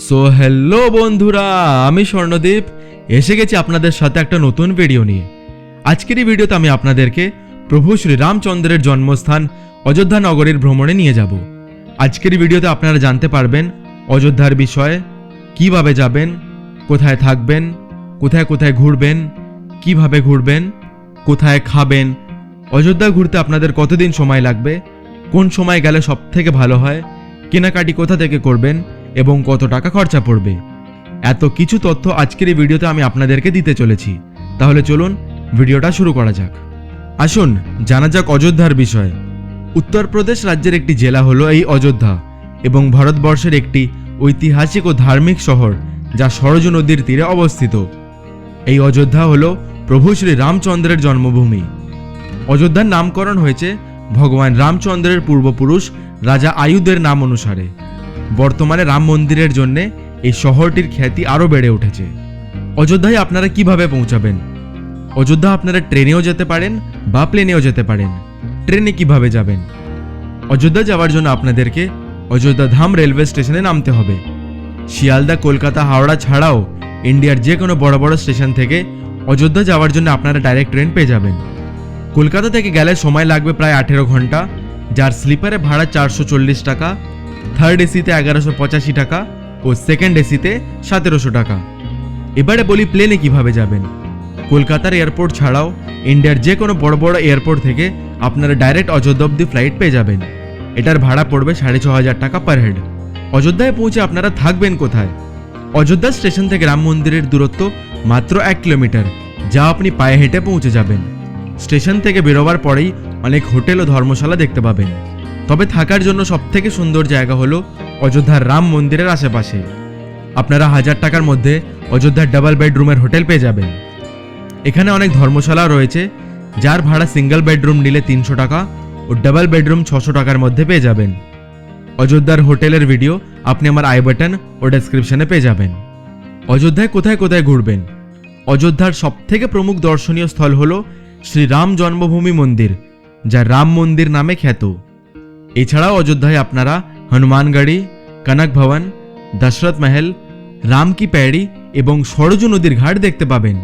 So hello বন্ধুরা, আমি স্বর্ণদীপ এসে গেছি আপনাদের সাথে একটা নতুন ভিডিও নিয়ে। আজকের এই ভিডিওতে আমি আপনাদেরকে প্রভু শ্রী রামচন্দ্রের জন্মস্থান অযোধ্যা নগরীর ভ্রমণে নিয়ে যাব। আজকের এই ভিডিওতে আপনারা জানতে পারবেন অযোধ্যার বিষয়ে, কিভাবে যাবেন, কোথায় থাকবেন, কোথায় কোথায় ঘুরবেন, কিভাবে ঘুরবেন, কোথায় খাবেন, অযোধ্যা ঘুরতে আপনাদের কতদিন সময় লাগবে, কোন সময় গেলে সবথেকে ভালো হয়, কেনাকাটি কোথা থেকে করবেন এবং কত টাকা খরচা পড়বে। এত কিছু তথ্য আজকের এই ভিডিওতে আমি আপনাদেরকে দিতে চলেছি। তাহলে চলুন ভিডিওটা শুরু করা যাক। আসুন জানা যাক অযোধ্যার বিষয়ে। উত্তরপ্রদেশ রাজ্যের একটি জেলা হলো এই অযোধ্যা এবং ভারতবর্ষের একটি ঐতিহাসিক ও ধার্মিক শহর যা সরজু নদীর তীরে অবস্থিত। এই অযোধ্যা হলো প্রভু শ্রী রামচন্দ্রের জন্মভূমি। অযোধ্যার নামকরণ হয়েছে ভগবান রামচন্দ্রের পূর্বপুরুষ রাজা আয়ুধের নাম অনুসারে। বর্তমানে রাম মন্দিরের জন্য এই শহরটির খ্যাতি আরও বেড়ে উঠেছে। অযোধ্যায় আপনারা কিভাবে পৌঁছাবেন? অযোধ্যা আপনারা ট্রেনেও যেতে পারেন বা প্লেনেও যেতে পারেন। ট্রেনে কিভাবে যাবেন? অযোধ্যা যাওয়ার জন্য আপনাদেরকে অযোধ্যা ধাম রেলওয়ে স্টেশনে নামতে হবে। শিয়ালদা, কলকাতা, হাওড়া ছাড়াও ইন্ডিয়ার যে কোনো বড় বড় স্টেশন থেকে অযোধ্যা যাওয়ার জন্য আপনারা ডাইরেক্ট ট্রেন পেয়ে যাবেন। কলকাতা থেকে গেলে সময় লাগবে প্রায় 18 ঘন্টা, যার স্লিপারে ভাড়া 440 টাকা, থার্ড এসিতে 1185 টাকা ও সেকেন্ড এসিতে 1700 টাকা। এবারে বলি প্লেনে কিভাবে যাবেন। কলকাতার এয়ারপোর্ট ছাড়াও ইন্ডিয়ার যে কোনো বড় বড় এয়ারপোর্ট থেকে আপনারা ডাইরেক্ট অযোধ্যা অব্দি ফ্লাইট পেয়ে যাবেন। এটার ভাড়া পড়বে 6500 টাকা পার হেড। অযোধ্যায় পৌঁছে আপনারা থাকবেন কোথায়? অযোধ্যা স্টেশন থেকে রাম মন্দিরের দূরত্ব মাত্র 1 কিলোমিটার, যা আপনি পায়ে হেঁটে পৌঁছে যাবেন। স্টেশন থেকে বেরোবার পরেই অনেক হোটেল ও ধর্মশালা দেখতে পাবেন। তবে থাকার জন্য সবথেকে সুন্দর জায়গা হলো অযোধ্যার রাম মন্দিরের আশেপাশে। আপনারা 1000 টাকার মধ্যে অযোধ্যার ডাবল বেডরুমের হোটেল পেয়ে যাবেন। এখানে অনেক ধর্মশালা রয়েছে, যার ভাড়া সিঙ্গেল বেডরুম নিলে 300 টাকা ও ডাবল বেডরুম 600 টাকার মধ্যে পেয়ে যাবেন। অযোধ্যার হোটেলের ভিডিও আপনি আমার আই বাটন ও ডেসক্রিপশনে পেয়ে যাবেন। অযোধ্যায় কোথায় কোথায় ঘুরবেন? অযোধ্যার সবথেকে প্রমুখ দর্শনীয় স্থল হলো শ্রী রাম জন্মভূমি মন্দির, যা রাম মন্দির নামে খ্যাত। এছাড়াও অযোধ্যায় আপনারা হনুমানগড়ি, কনক ভবন, দশরথ মহল, রাম কি প্যাড়ি এবং সরজু নদীর ঘাট দেখতে পাবেন।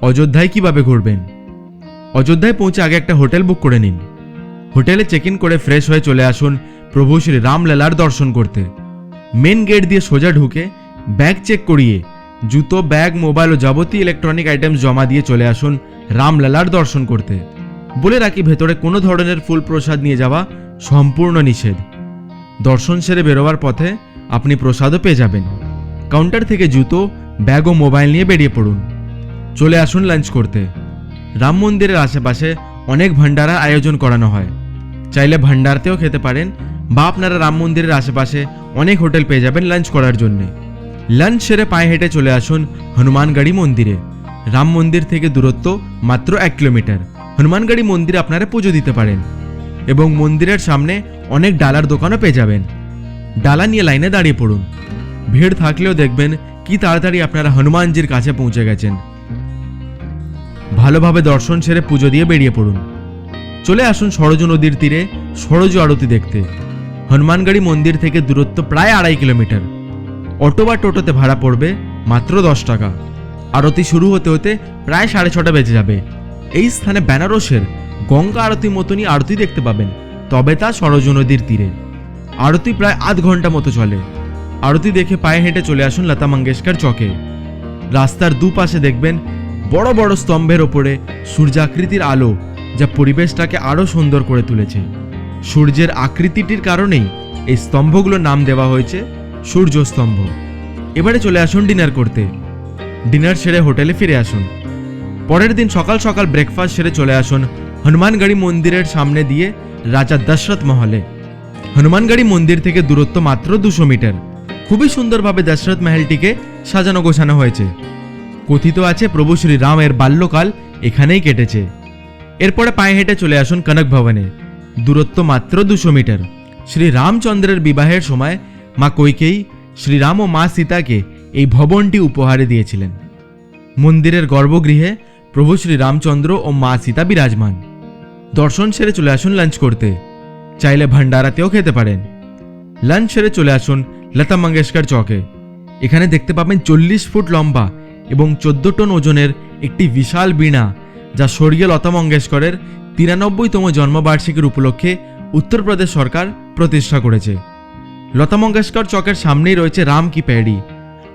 অযোধ্যায় কিভাবে ঘুরবেন? অযোধ্যায় পৌঁছে আগে একটা হোটেল বুক করে নিন। হোটেলে চেক ইন করে ফ্রেশ হয়ে চলে আসুন প্রভু শ্রী রামলালার দর্শন করতে। মেন গেট দিয়ে সোজা ঢুকে ব্যাগ চেক করিয়ে জুতো, ব্যাগ, মোবাইল ও যাবতীয় ইলেকট্রনিক আইটেমস জমা দিয়ে চলে আসুন রামলালার দর্শন করতে। বলে রাখি, ভেতরে কোনো ধরনের ফুল প্রসাদ নিয়ে যাওয়া সম্পূর্ণ নিষেধ। দর্শন সেরে বেরোবার পথে আপনি প্রসাদও পেয়ে যাবেন। কাউন্টার থেকে জুতো, ব্যাগ ও মোবাইল নিয়ে বেরিয়ে পড়ুন। চলে আসুন লাঞ্চ করতে। রাম মন্দিরের আশেপাশে অনেক ভান্ডারার আয়োজন করানো হয়। চাইলে ভান্ডারতেও খেতে পারেন বা আপনারা রাম মন্দিরের আশেপাশে অনেক হোটেল পেয়ে যাবেন লাঞ্চ করার জন্যে। লাঞ্চ সেরে পায়ে হেঁটে চলে আসুন হনুমানগড়ি মন্দিরে। রাম মন্দির থেকে দূরত্ব মাত্র 1 কিলোমিটার। হনুমানগড়ি মন্দিরে আপনারা পুজো দিতে পারেন এবং মন্দিরের সামনে অনেক ডালার দোকানও পেয়ে যাবেন। ডালা নিয়ে লাইনে দাঁড়িয়ে পড়ুন। ভিড় থাকলেও দেখবেন কি তাড়াতাড়ি আপনারা হনুমানজির কাছে পৌঁছে গেছেন। ভালোভাবে দর্শন সেরে পুজো দিয়ে বেরিয়ে পড়ুন। চলে আসুন সরজু নদীর তীরে সরজু আরতি দেখতে। হনুমানগড়ি মন্দির থেকে দূরত্ব প্রায় 2.5 কিলোমিটার। অটো বা টোটোতে ভাড়া পড়বে মাত্র 10 টাকা। আরতি শুরু হতে হতে প্রায় 6:30 বেজে যাবে। এই স্থানে বেনারসের গঙ্গা আরতি মতনই আরতি দেখতে পাবেন, তবে তা সরজু নদীর তীরে। আরতি প্রায় আধ ঘন্টা মতো চলে। আরতি দেখে পায়ে হেঁটে চলে আসুন লতা মঙ্গেশকর চকে। রাস্তার দুপাশে দেখবেন বড় বড় স্তম্ভের ওপরে সূর্যাকৃতির আলো, যা পরিবেশটাকে আরও সুন্দর করে তুলেছে। সূর্যের আকৃতিটির কারণেই এই স্তম্ভগুলোর নাম দেওয়া হয়েছে সূর্য স্তম্ভ। এবারে চলে আসুন ডিনার করতে। ডিনার সেরে হোটেলে ফিরে আসুন। পরের দিন সকাল সকাল ব্রেকফাস্ট সেরে চলে আসুন হনুমানগড়ি মন্দিরের সামনে দিয়ে রাজা দশরথ মহলে। হনুমানগড়ি মন্দির থেকে দূরত্ব মাত্র 200 মিটার। খুবই সুন্দরভাবে দশরথ মহলটিকে সাজানো গোছানো হয়েছে। কথিত আছে প্রভু শ্রী রামের বাল্যকাল এখানেই কেটেছে। এরপরে পায়ে হেঁটে চলে আসুন কনক ভবনে। দূরত্ব মাত্র 200 মিটার। শ্রী রামচন্দ্রের বিবাহের সময় মা কৈকেয়ী শ্রীরাম ও মা সীতাকে এই ভবনটি উপহারে দিয়েছিলেন। মন্দিরের গর্ভগৃহে প্রভু শ্রী রামচন্দ্র ও মা সীতা বিরাজমান। দর্শন সেরে চলে আসুন লাঞ্চ করতে। চাইলে ভান্ডারাতেও খেতে পারেন। লাঞ্চ সেরে চলে আসুন লতা মঙ্গেশকর চকে। এখানে দেখতে পাবেন 40 ফুট লম্বা এবং 14 টন ওজনের একটি বিশাল বীণা, যা স্বর্গীয় লতা মঙ্গেশকরের 93তম জন্মবার্ষিকীর উপলক্ষে উত্তরপ্রদেশ সরকার প্রতিষ্ঠা করেছে। লতা মঙ্গেশকর চকের সামনেই রয়েছে রাম কি প্যাডি।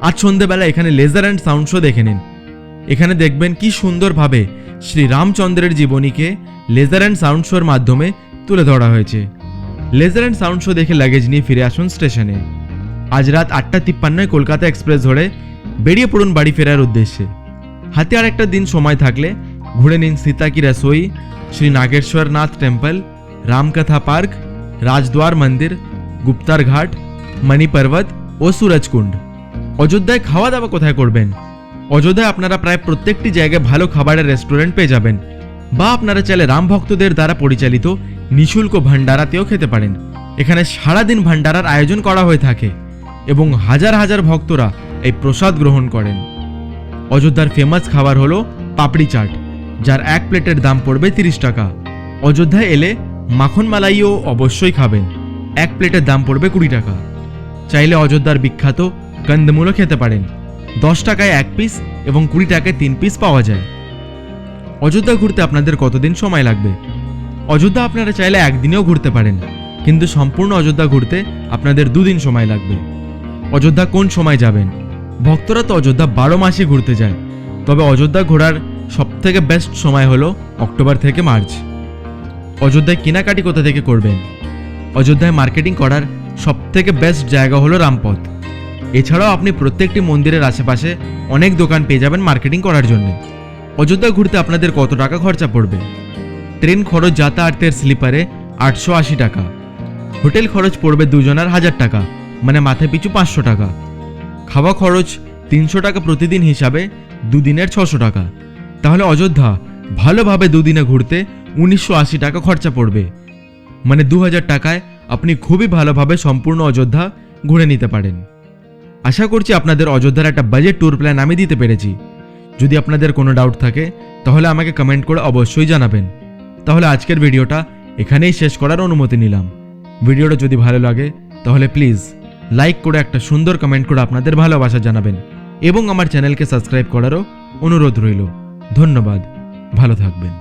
আজ সন্ধ্যেবেলা এখানে লেজার অ্যান্ড সাউন্ড শো দেখে নিন। এখানে দেখবেন কি সুন্দরভাবে শ্রী রামচন্দ্রের জীবনীকে লেজার অ্যান্ড সাউন্ড শোর মাধ্যমে তুলে ধরা হয়েছে। লেজার অ্যান্ড সাউন্ড শো দেখে লাগেজ নিয়ে ফিরে আসুন স্টেশনে। আজ রাত 8:53 কলকাতা এক্সপ্রেস ধরে বেরিয়ে পড়ুন বাড়ি ফেরার উদ্দেশ্যে। হাতে আর একটা দিন সময় থাকলে ঘুরে নিন সীতা কি রসোই, শ্রী নাগেশ্বরনাথ টেম্পল, রামকথা পার্ক, রাজদ্বার মন্দির, গুপ্তার ঘাট, মণি পর্বত ও সুরজকুণ্ড। অযোধ্যায় খাওয়া দাওয়া কোথায় করবেন? অযোধ্যায় আপনারা প্রায় প্রত্যেকটি জায়গায় ভালো খাবারের রেস্টুরেন্ট পেয়ে যাবেন, বা আপনারা চাইলে রাম ভক্তদের দ্বারা পরিচালিত নিঃশুল্ক ভান্ডারাতেও খেতে পারেন। এখানে সারাদিন ভান্ডারার আয়োজন করা হয়ে থাকে এবং হাজার হাজার ভক্তরা এই প্রসাদ গ্রহণ করেন। অযোধ্যার ফেমাস খাবার হলো পাপড়ি চাট, যার এক প্লেটের দাম পড়বে 30 টাকা। অযোধ্যায় এলে মাখন মালাইও অবশ্যই খাবেন, এক প্লেটের দাম পড়বে 20 টাকা। চাইলে অযোধ্যার বিখ্যাত কন্দমূলও খেতে পারেন, 10 টাকায় 1 পিস এবং 20 টাকায় 3 পিস পাওয়া যায়। অযোধ্যা ঘুরতে আপনাদের কতদিন সময় লাগবে? অযোধ্যা আপনারা চাইলে একদিনেও ঘুরতে পারেন, কিন্তু সম্পূর্ণ অযোধ্যা ঘুরতে আপনাদের 2 দিন সময় লাগবে। অযোধ্যা কোন সময় যাবেন? ভক্তরা তো অযোধ্যা 12 মাসই ঘুরতে যায়, তবে অযোধ্যা ঘোরার সবথেকে বেস্ট সময় হলো অক্টোবর থেকে মার্চ। অযোধ্যায় কেনাকাটি কোথা থেকে করবেন? অযোধ্যায় মার্কেটিং করার সবথেকে বেস্ট জায়গা হলো রামপথ। এছাড়াও আপনি প্রত্যেকটি মন্দিরের আশেপাশে অনেক দোকান পেয়ে যাবেন মার্কেটিং করার জন্য। অযোধ্যা ঘুরতে আপনাদের কত টাকা খরচা পড়বে? ট্রেন খরচ যাতায়াতের স্লিপারে 880 টাকা। হোটেল খরচ পড়বে দুজনের 1000 টাকা, মানে মাথায় পিছু 500 টাকা। খাওয়া খরচ 300 টাকা প্রতিদিন হিসাবে 2 দিনের 600 টাকা। তাহলে অযোধ্যা ভালোভাবে 2 দিনে ঘুরতে 1980 টাকা খরচা পড়বে, মানে 2000 টাকায় আপনি খুবই ভালোভাবে সম্পূর্ণ অযোধ্যা ঘুরে নিতে পারেন। আশা করছি আপনাদের অযোধ্যার একটা বাজেট ট্যুর প্ল্যান আমি দিতে পেরেছি। যদি আপনাদের কোনো ডাউট থাকে তাহলে আমাকে কমেন্ট করে অবশ্যই জানাবেন। তাহলে আজকের ভিডিওটা এখানেই শেষ করার অনুমতি নিলাম। ভিডিওটা যদি ভালো লাগে তাহলে প্লিজ লাইক করে একটা সুন্দর কমেন্ট করে আপনাদের ভালোবাসা জানাবেন এবং আমার চ্যানেলকে সাবস্ক্রাইব করারও অনুরোধ রইল। ধন্যবাদ, ভালো থাকবেন।